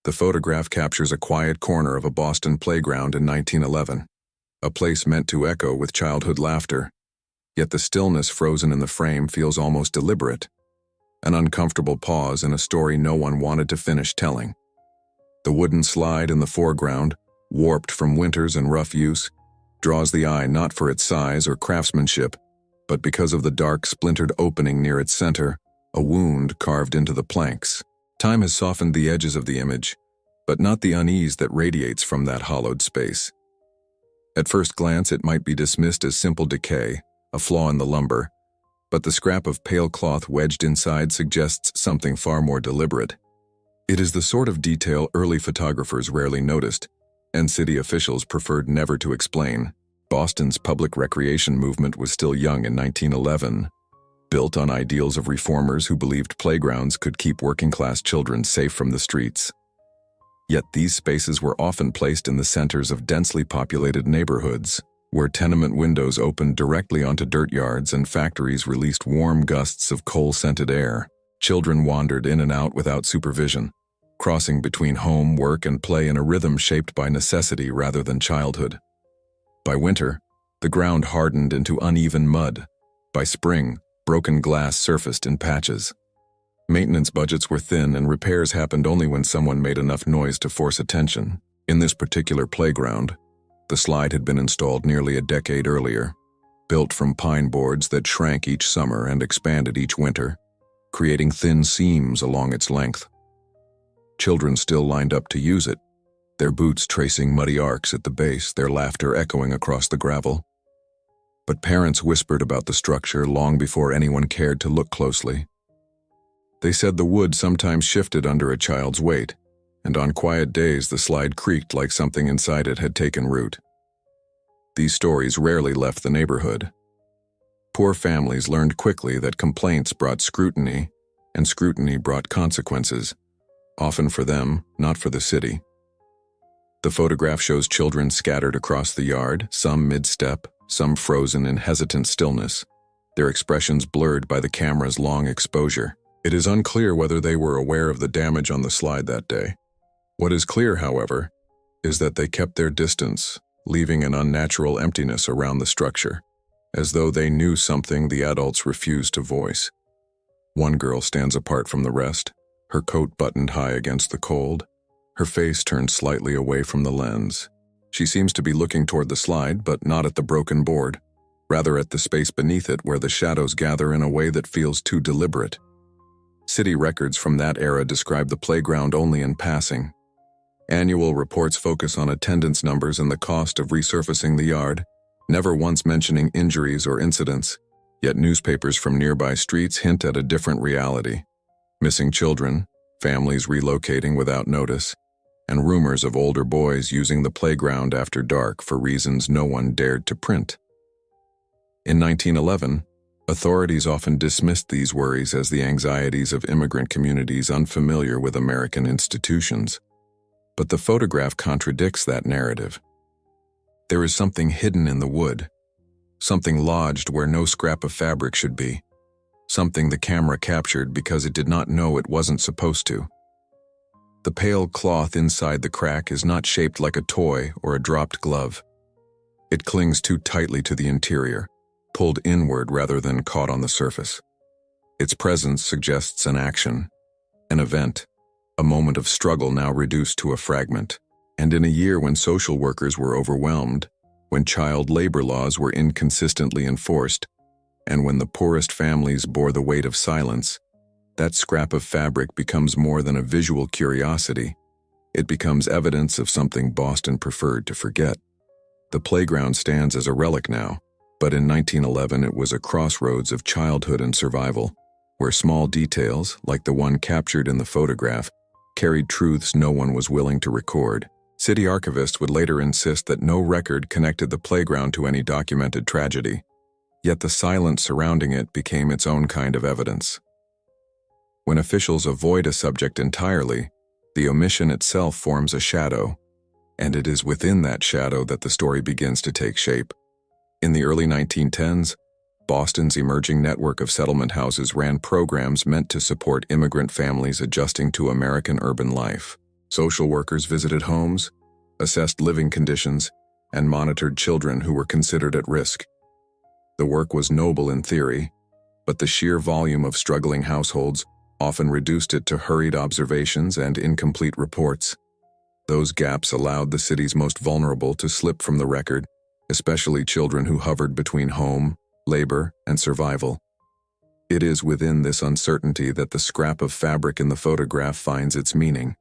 The photograph captures a quiet corner of a Boston playground in 1911, a place meant to echo with childhood laughter. Yet the stillness frozen in the frame feels almost deliberate, an uncomfortable pause in a story no one wanted to finish telling. The wooden slide in the foreground, warped from winters and rough use, draws the eye not for its size or craftsmanship, but because of the dark, splintered opening near its center, a wound carved into the planks. Time has softened the edges of the image, but not the unease that radiates from that hollowed space. At first glance, it might be dismissed as simple decay, a flaw in the lumber, but the scrap of pale cloth wedged inside suggests something far more deliberate. It is the sort of detail early photographers rarely noticed, and city officials preferred never to explain. Boston's public recreation movement was still young in 1911, built on ideals of reformers who believed playgrounds could keep working-class children safe from the streets. Yet these spaces were often placed in the centers of densely populated neighborhoods, where tenement windows opened directly onto dirt yards and factories released warm gusts of coal-scented air. Children wandered in and out without supervision, crossing between home, work, and play in a rhythm shaped by necessity rather than childhood. By winter, the ground hardened into uneven mud. By spring, broken glass surfaced in patches. Maintenance budgets were thin and repairs happened only when someone made enough noise to force attention. In this particular playground, the slide had been installed nearly a decade earlier, built from pine boards that shrank each summer and expanded each winter, creating thin seams along its length. Children still lined up to use it, their boots tracing muddy arcs at the base, their laughter echoing across the gravel. But parents whispered about the structure long before anyone cared to look closely. They said the wood sometimes shifted under a child's weight, and on quiet days the slide creaked like something inside it had taken root. These stories rarely left the neighborhood. Poor families learned quickly that complaints brought scrutiny, and scrutiny brought consequences, often for them, not for the city. The photograph shows children scattered across the yard, some mid-step, some frozen in hesitant stillness, their expressions blurred by the camera's long exposure. It is unclear whether they were aware of the damage on the slide that day. What is clear, however, is that they kept their distance, leaving an unnatural emptiness around the structure, as though they knew something the adults refused to voice. One girl stands apart from the rest, her coat buttoned high against the cold, her face turned slightly away from the lens. She seems to be looking toward the slide, but not at the broken board, rather at the space beneath it where the shadows gather in a way that feels too deliberate. City records from that era describe the playground only in passing. Annual reports focus on attendance numbers and the cost of resurfacing the yard, never once mentioning injuries or incidents, yet newspapers from nearby streets hint at a different reality. Missing children, families relocating without notice, and rumors of older boys using the playground after dark for reasons no one dared to print. In 1911, authorities often dismissed these worries as the anxieties of immigrant communities unfamiliar with American institutions. But the photograph contradicts that narrative. There is something hidden in the wood, something lodged where no scrap of fabric should be, something the camera captured because it did not know it wasn't supposed to. The pale cloth inside the crack is not shaped like a toy or a dropped glove. It clings too tightly to the interior, pulled inward rather than caught on the surface. Its presence suggests an action, an event, a moment of struggle now reduced to a fragment. And in a year when social workers were overwhelmed, when child labor laws were inconsistently enforced, and when the poorest families bore the weight of silence, that scrap of fabric becomes more than a visual curiosity. It becomes evidence of something Boston preferred to forget. The playground stands as a relic now, but in 1911 it was a crossroads of childhood and survival, where small details, like the one captured in the photograph, carried truths no one was willing to record. City archivists would later insist that no record connected the playground to any documented tragedy, yet the silence surrounding it became its own kind of evidence. When officials avoid a subject entirely, the omission itself forms a shadow, and it is within that shadow that the story begins to take shape. In the early 1910s, Boston's emerging network of settlement houses ran programs meant to support immigrant families adjusting to American urban life. Social workers visited homes, assessed living conditions, and monitored children who were considered at risk. The work was noble in theory, but the sheer volume of struggling households often reduced it to hurried observations and incomplete reports. Those gaps allowed the city's most vulnerable to slip from the record, especially children who hovered between home, labor, and survival. It is within this uncertainty that the scrap of fabric in the photograph finds its meaning.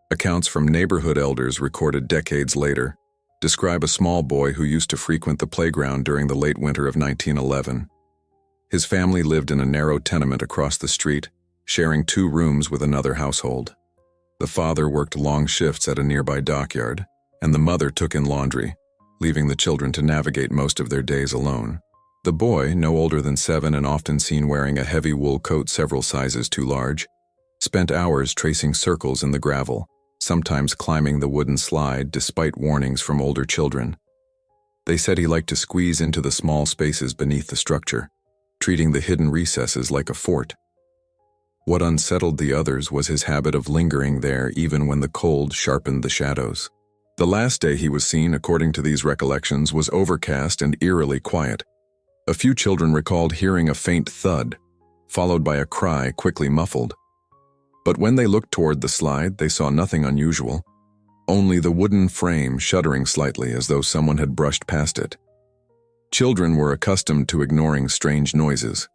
Accounts from neighborhood elders recorded decades later describe a small boy who used to frequent the playground during the late winter of 1911. His family lived in a narrow tenement across the street, sharing 2 rooms with another household. The father worked long shifts at a nearby dockyard, and the mother took in laundry, leaving the children to navigate most of their days alone. The boy, no older than 7 and often seen wearing a heavy wool coat several sizes too large, spent hours tracing circles in the gravel, sometimes climbing the wooden slide despite warnings from older children. They said he liked to squeeze into the small spaces beneath the structure, treating the hidden recesses like a fort. What unsettled the others was his habit of lingering there even when the cold sharpened the shadows. The last day he was seen, according to these recollections, was overcast and eerily quiet. A few children recalled hearing a faint thud, followed by a cry quickly muffled. But when they looked toward the slide, they saw nothing unusual, only the wooden frame shuddering slightly as though someone had brushed past it. Children were accustomed to ignoring strange noises.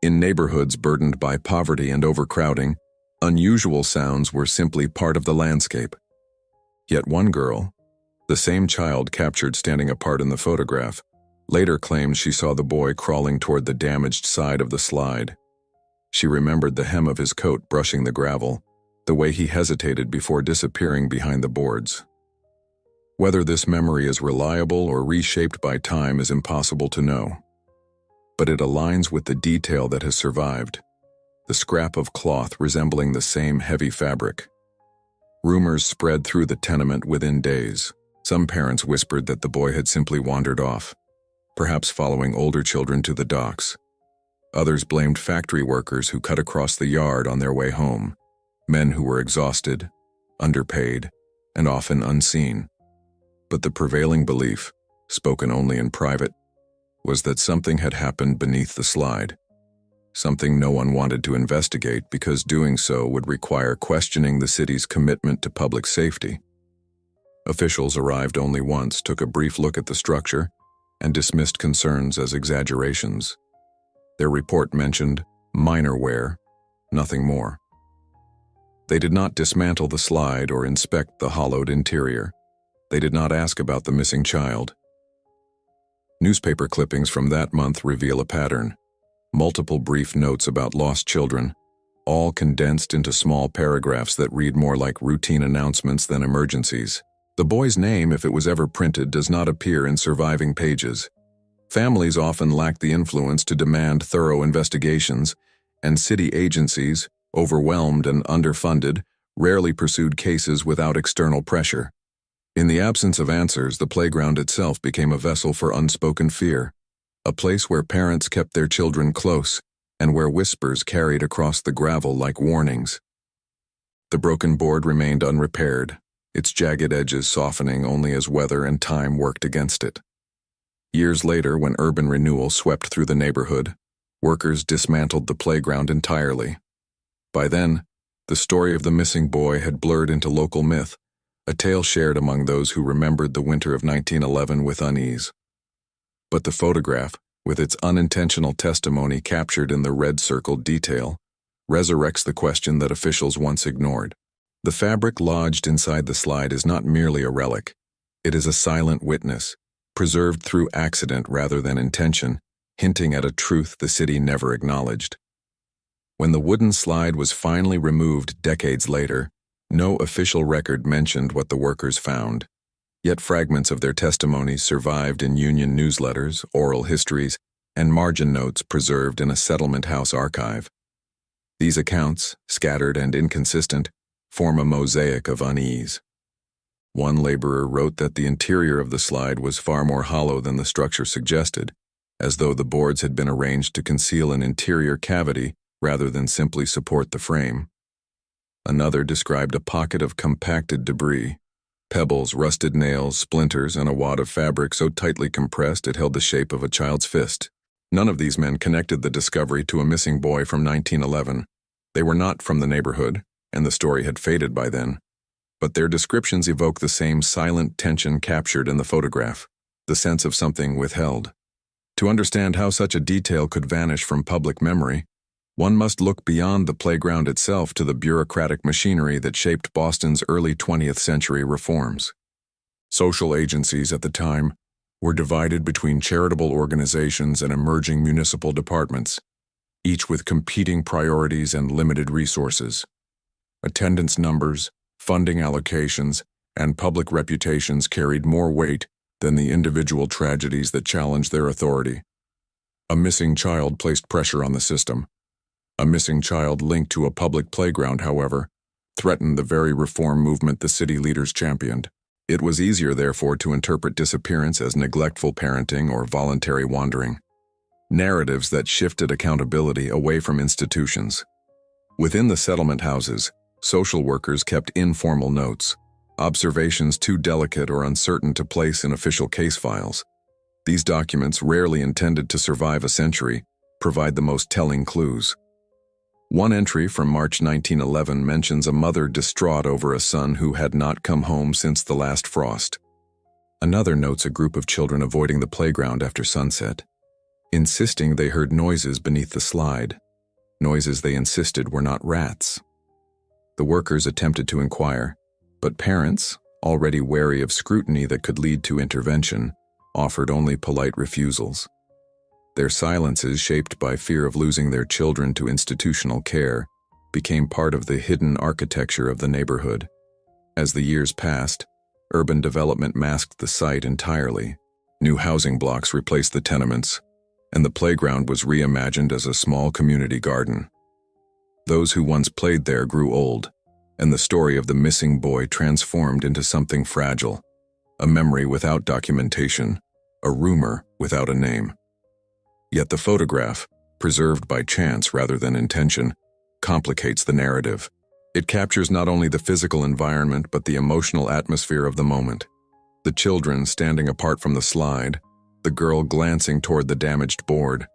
In neighborhoods burdened by poverty and overcrowding, unusual sounds were simply part of the landscape. Yet one girl, the same child captured standing apart in the photograph, later claimed she saw the boy crawling toward the damaged side of the slide. She remembered the hem of his coat brushing the gravel, the way he hesitated before disappearing behind the boards. Whether this memory is reliable or reshaped by time is impossible to know. But it aligns with the detail that has survived, the scrap of cloth resembling the same heavy fabric. Rumors spread through the tenement within days. Some parents whispered that the boy had simply wandered off, perhaps following older children to the docks. Others blamed factory workers who cut across the yard on their way home, men who were exhausted, underpaid, and often unseen. But the prevailing belief, spoken only in private, was that something had happened beneath the slide, something no one wanted to investigate because doing so would require questioning the city's commitment to public safety. Officials arrived only once, took a brief look at the structure, and dismissed concerns as exaggerations. Their report mentioned minor wear, nothing more. They did not dismantle the slide or inspect the hollowed interior. They did not ask about the missing child. Newspaper clippings from that month reveal a pattern. Multiple brief notes about lost children, all condensed into small paragraphs that read more like routine announcements than emergencies. The boy's name, if it was ever printed, does not appear in surviving pages. Families often lack the influence to demand thorough investigations, and city agencies, overwhelmed and underfunded, rarely pursued cases without external pressure. In the absence of answers, the playground itself became a vessel for unspoken fear, a place where parents kept their children close and where whispers carried across the gravel like warnings. The broken board remained unrepaired, its jagged edges softening only as weather and time worked against it. Years later, when urban renewal swept through the neighborhood, workers dismantled the playground entirely. By then, the story of the missing boy had blurred into local myth, a tale shared among those who remembered the winter of 1911 with unease. But the photograph, with its unintentional testimony captured in the red-circled detail, resurrects the question that officials once ignored. The fabric lodged inside the slide is not merely a relic. It is a silent witness, preserved through accident rather than intention, hinting at a truth the city never acknowledged. When the wooden slide was finally removed decades later, no official record mentioned what the workers found. Yet fragments of their testimonies survived in union newsletters, oral histories, and margin notes preserved in a settlement house archive. These accounts, scattered and inconsistent, form a mosaic of unease. One laborer wrote that the interior of the slide was far more hollow than the structure suggested, as though the boards had been arranged to conceal an interior cavity rather than simply support the frame. Another described a pocket of compacted debris, pebbles, rusted nails, splinters, and a wad of fabric so tightly compressed it held the shape of a child's fist. None of these men connected the discovery to a missing boy from 1911. They were not from the neighborhood, and the story had faded by then. But their descriptions evoke the same silent tension captured in the photograph, the sense of something withheld. To understand how such a detail could vanish from public memory, one must look beyond the playground itself to the bureaucratic machinery that shaped Boston's early 20th century reforms. Social agencies at the time were divided between charitable organizations and emerging municipal departments, each with competing priorities and limited resources. Attendance numbers, funding allocations, and public reputations carried more weight than the individual tragedies that challenged their authority. A missing child placed pressure on the system. A missing child linked to a public playground, however, threatened the very reform movement the city leaders championed. It was easier, therefore, to interpret disappearance as neglectful parenting or voluntary wandering, narratives that shifted accountability away from institutions. Within the settlement houses, social workers kept informal notes, observations too delicate or uncertain to place in official case files. These documents, rarely intended to survive a century, provide the most telling clues. One entry from March 1911 mentions a mother distraught over a son who had not come home since the last frost. Another notes a group of children avoiding the playground after sunset, insisting they heard noises beneath the slide, noises they insisted were not rats. The workers attempted to inquire, but parents, already wary of scrutiny that could lead to intervention, offered only polite refusals. Their silences, shaped by fear of losing their children to institutional care, became part of the hidden architecture of the neighborhood. As the years passed, urban development masked the site entirely. New housing blocks replaced the tenements, and the playground was reimagined as a small community garden. Those who once played there grew old, and the story of the missing boy transformed into something fragile, a memory without documentation, a rumor without a name. Yet the photograph, preserved by chance rather than intention, complicates the narrative. It captures not only the physical environment but the emotional atmosphere of the moment. The children standing apart from the slide, the girl glancing toward the damaged board,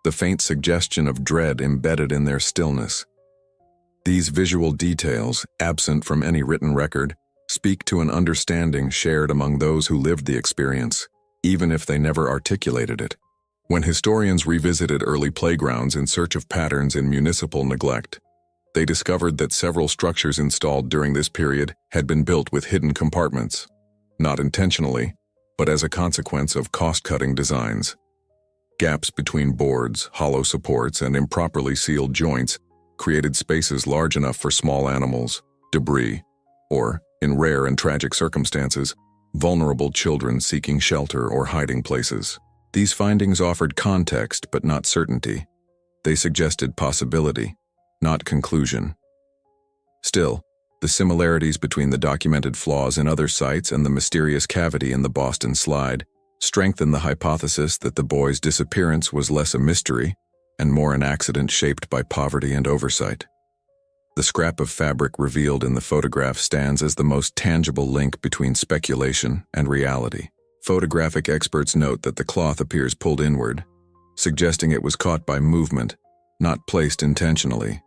the faint suggestion of dread embedded in their stillness. These visual details, absent from any written record, speak to an understanding shared among those who lived the experience, even if they never articulated it. When historians revisited early playgrounds in search of patterns in municipal neglect, they discovered that several structures installed during this period had been built with hidden compartments, not intentionally, but as a consequence of cost-cutting designs. Gaps between boards, hollow supports, and improperly sealed joints created spaces large enough for small animals, debris, or, in rare and tragic circumstances, vulnerable children seeking shelter or hiding places. These findings offered context but not certainty. They suggested possibility, not conclusion. Still, the similarities between the documented flaws in other sites and the mysterious cavity in the Boston slide strengthen the hypothesis that the boy's disappearance was less a mystery and more an accident shaped by poverty and oversight. The scrap of fabric revealed in the photograph stands as the most tangible link between speculation and reality. Photographic experts note that the cloth appears pulled inward, suggesting it was caught by movement, not placed intentionally.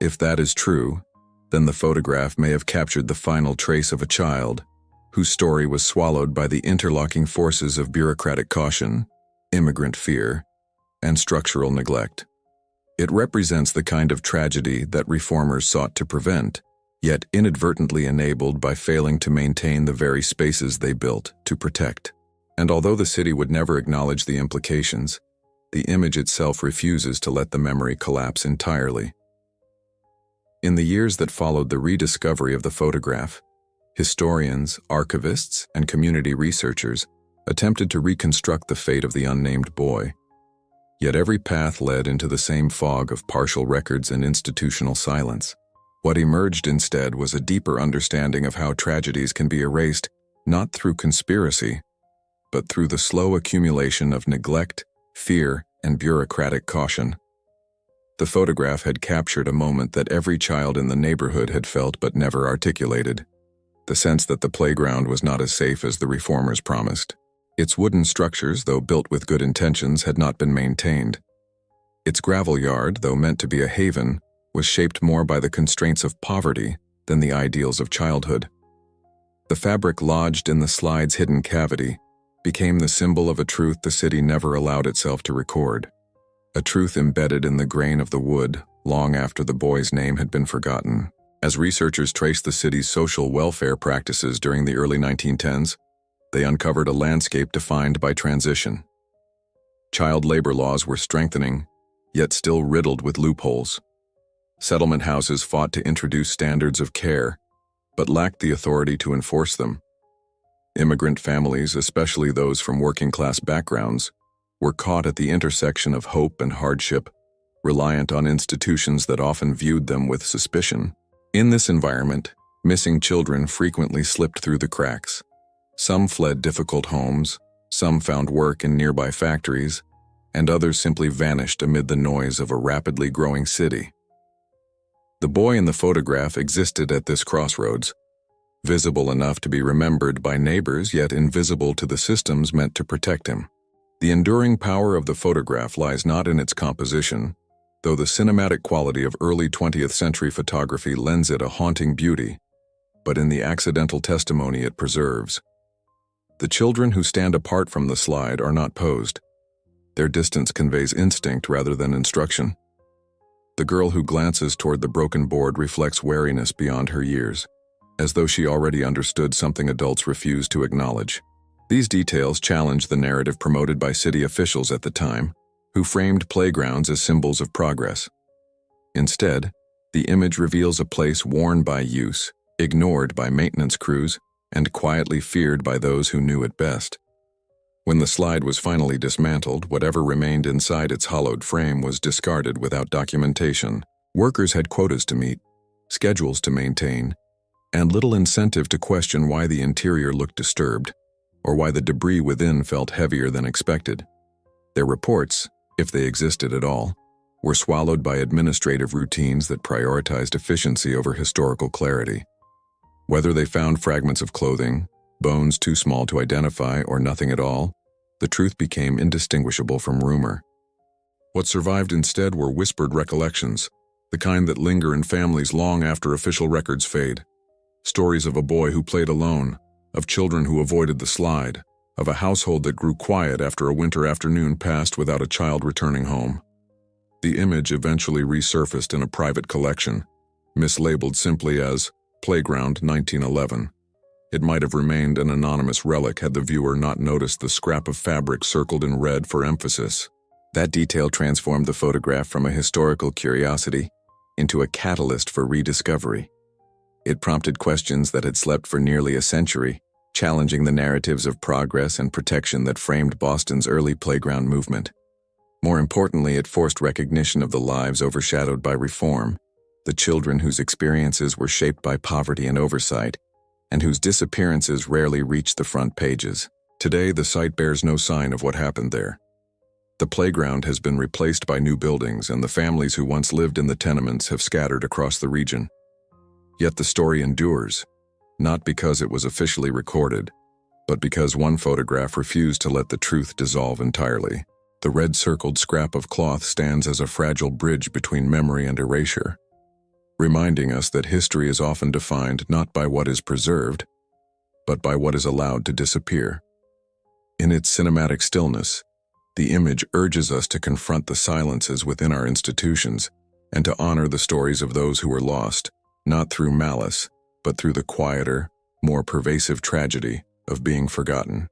If that is true, then the photograph may have captured the final trace of a child, whose story was swallowed by the interlocking forces of bureaucratic caution, immigrant fear, and structural neglect. It represents the kind of tragedy that reformers sought to prevent, yet inadvertently enabled by failing to maintain the very spaces they built to protect. And although the city would never acknowledge the implications, the image itself refuses to let the memory collapse entirely. In the years that followed the rediscovery of the photograph, historians, archivists, and community researchers attempted to reconstruct the fate of the unnamed boy. Yet every path led into the same fog of partial records and institutional silence. What emerged instead was a deeper understanding of how tragedies can be erased not through conspiracy, but through the slow accumulation of neglect, fear, and bureaucratic caution. The photograph had captured a moment that every child in the neighborhood had felt but never articulated. The sense that the playground was not as safe as the reformers promised. Its wooden structures, though built with good intentions, had not been maintained. Its gravel yard, though meant to be a haven, was shaped more by the constraints of poverty than the ideals of childhood. The fabric lodged in the slide's hidden cavity became the symbol of a truth the city never allowed itself to record. A truth embedded in the grain of the wood long after the boy's name had been forgotten. As researchers traced the city's social welfare practices during the early 1910s, they uncovered a landscape defined by transition. Child labor laws were strengthening, yet still riddled with loopholes. Settlement houses fought to introduce standards of care, but lacked the authority to enforce them. Immigrant families, especially those from working-class backgrounds, were caught at the intersection of hope and hardship, reliant on institutions that often viewed them with suspicion. In this environment, missing children frequently slipped through the cracks. Some fled difficult homes, some found work in nearby factories, and others simply vanished amid the noise of a rapidly growing city. The boy in the photograph existed at this crossroads, visible enough to be remembered by neighbors yet invisible to the systems meant to protect him. The enduring power of the photograph lies not in its composition, though the cinematic quality of early 20th century photography lends it a haunting beauty, but in the accidental testimony it preserves. The children who stand apart from the slide are not posed. Their distance conveys instinct rather than instruction. The girl who glances toward the broken board reflects wariness beyond her years, as though she already understood something adults refuse to acknowledge. These details challenge the narrative promoted by city officials at the time, who framed playgrounds as symbols of progress. Instead, the image reveals a place worn by use, ignored by maintenance crews, and quietly feared by those who knew it best. When the slide was finally dismantled, whatever remained inside its hollowed frame was discarded without documentation. Workers had quotas to meet, schedules to maintain, and little incentive to question why the interior looked disturbed, or why the debris within felt heavier than expected. Their reports, if they existed at all, were swallowed by administrative routines that prioritized efficiency over historical clarity. Whether they found fragments of clothing, bones too small to identify, or nothing at all, the truth became indistinguishable from rumor. What survived instead were whispered recollections, the kind that linger in families long after official records fade. Stories of a boy who played alone, of children who avoided the slide, of a household that grew quiet after a winter afternoon passed without a child returning home. The image eventually resurfaced in a private collection, mislabeled simply as Playground 1911. It might have remained an anonymous relic had the viewer not noticed the scrap of fabric circled in red for emphasis. That detail transformed the photograph from a historical curiosity into a catalyst for rediscovery. It prompted questions that had slept for nearly a century, challenging the narratives of progress and protection that framed Boston's early playground movement. More importantly, it forced recognition of the lives overshadowed by reform, the children whose experiences were shaped by poverty and oversight, and whose disappearances rarely reached the front pages. Today, the site bears no sign of what happened there. The playground has been replaced by new buildings, and the families who once lived in the tenements have scattered across the region. Yet the story endures, not because it was officially recorded, but because one photograph refused to let the truth dissolve entirely. The red-circled scrap of cloth stands as a fragile bridge between memory and erasure, reminding us that history is often defined not by what is preserved, but by what is allowed to disappear. In its cinematic stillness, the image urges us to confront the silences within our institutions and to honor the stories of those who were lost, not through malice, but through the quieter, more pervasive tragedy of being forgotten.